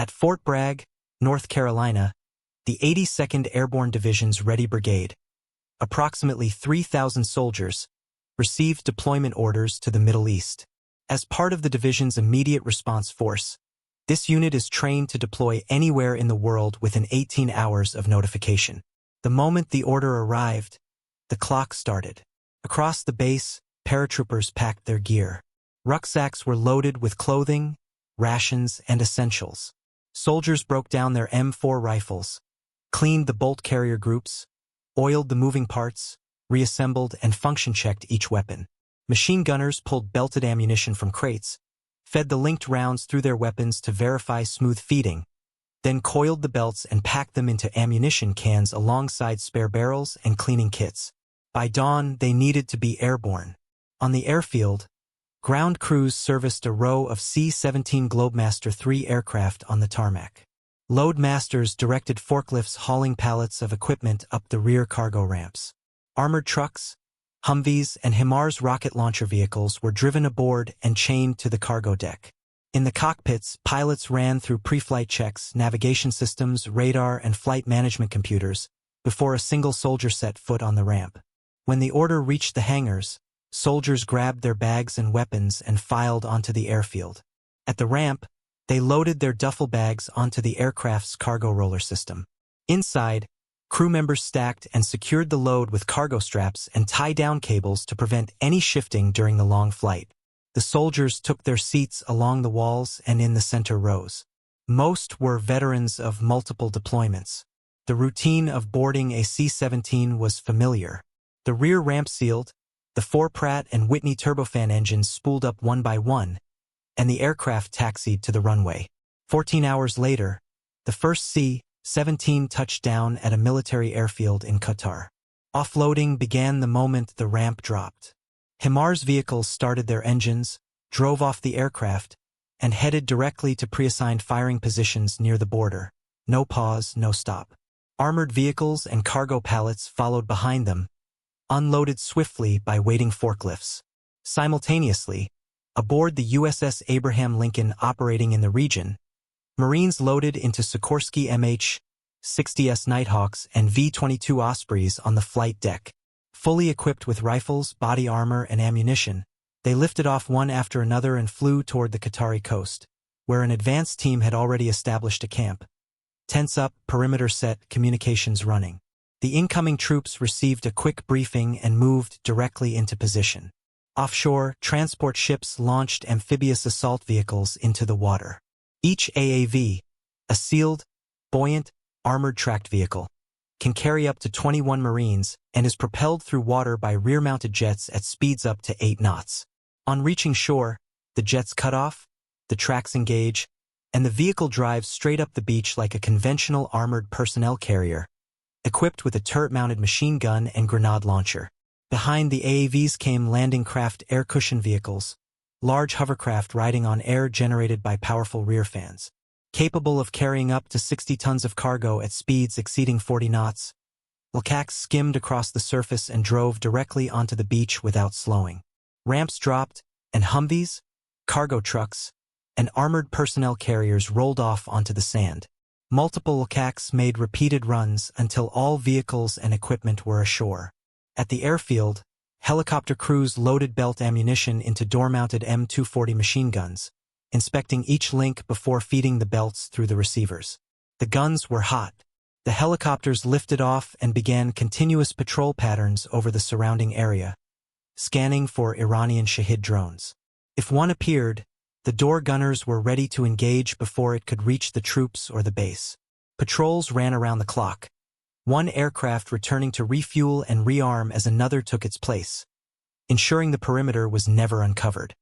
At Fort Bragg, North Carolina, the 82nd Airborne Division's Ready Brigade, approximately 3,000 soldiers, received deployment orders to the Middle East. As part of the division's immediate response force, this unit is trained to deploy anywhere in the world within 18 hours of notification. The moment the order arrived, the clock started. Across the base, paratroopers packed their gear. Rucksacks were loaded with clothing, rations, and essentials. Soldiers broke down their M4 rifles, cleaned the bolt carrier groups, oiled the moving parts, reassembled and function-checked each weapon. Machine gunners pulled belted ammunition from crates, fed the linked rounds through their weapons to verify smooth feeding, then coiled the belts and packed them into ammunition cans alongside spare barrels and cleaning kits. By dawn, they needed to be airborne. On the airfield, ground crews serviced a row of C-17 Globemaster III aircraft on the tarmac. Load masters directed forklifts hauling pallets of equipment up the rear cargo ramps. Armored trucks, Humvees, and HIMARS rocket launcher vehicles were driven aboard and chained to the cargo deck. In the cockpits, pilots ran through pre-flight checks, navigation systems, radar, and flight management computers before a single soldier set foot on the ramp. When the order reached the hangars, soldiers grabbed their bags and weapons and filed onto the airfield. At the ramp, they loaded their duffel bags onto the aircraft's cargo roller system. Inside, crew members stacked and secured the load with cargo straps and tie-down cables to prevent any shifting during the long flight. The soldiers took their seats along the walls and in the center rows. Most were veterans of multiple deployments. The routine of boarding a C-17 was familiar. The rear ramp sealed, the 4 Pratt & Whitney turbofan engines spooled up one by one, and the aircraft taxied to the runway. 14 hours later, the first C-17 touched down at a military airfield in Qatar. Offloading began the moment the ramp dropped. HIMARS vehicles started their engines, drove off the aircraft, and headed directly to pre-assigned firing positions near the border. No pause, no stop. Armored vehicles and cargo pallets followed behind them, unloaded swiftly by waiting forklifts. Simultaneously, aboard the USS Abraham Lincoln operating in the region, Marines loaded into Sikorsky MH-60S Nighthawks and V-22 Ospreys on the flight deck. Fully equipped with rifles, body armor, and ammunition, they lifted off one after another and flew toward the Qatari coast, where an advance team had already established a camp. Tents up, perimeter set, communications running. The incoming troops received a quick briefing and moved directly into position. Offshore, transport ships launched amphibious assault vehicles into the water. Each AAV, a sealed, buoyant, armored tracked vehicle, can carry up to 21 Marines and is propelled through water by rear-mounted jets at speeds up to 8 knots. On reaching shore, the jets cut off, the tracks engage, and the vehicle drives straight up the beach like a conventional armored personnel carrier, equipped with a turret-mounted machine gun and grenade launcher. Behind the AAVs came landing craft air cushion vehicles, large hovercraft riding on air generated by powerful rear fans. Capable of carrying up to 60 tons of cargo at speeds exceeding 40 knots, LCACs skimmed across the surface and drove directly onto the beach without slowing. Ramps dropped, and Humvees, cargo trucks, and armored personnel carriers rolled off onto the sand. Multiple LCACs made repeated runs until all vehicles and equipment were ashore. At the airfield, helicopter crews loaded belt ammunition into door-mounted M240 machine guns, inspecting each link before feeding the belts through the receivers. The guns were hot. The helicopters lifted off and began continuous patrol patterns over the surrounding area, scanning for Iranian Shahid drones. If one appeared, the door gunners were ready to engage before it could reach the troops or the base. Patrols ran around the clock, one aircraft returning to refuel and rearm as another took its place, ensuring the perimeter was never uncovered.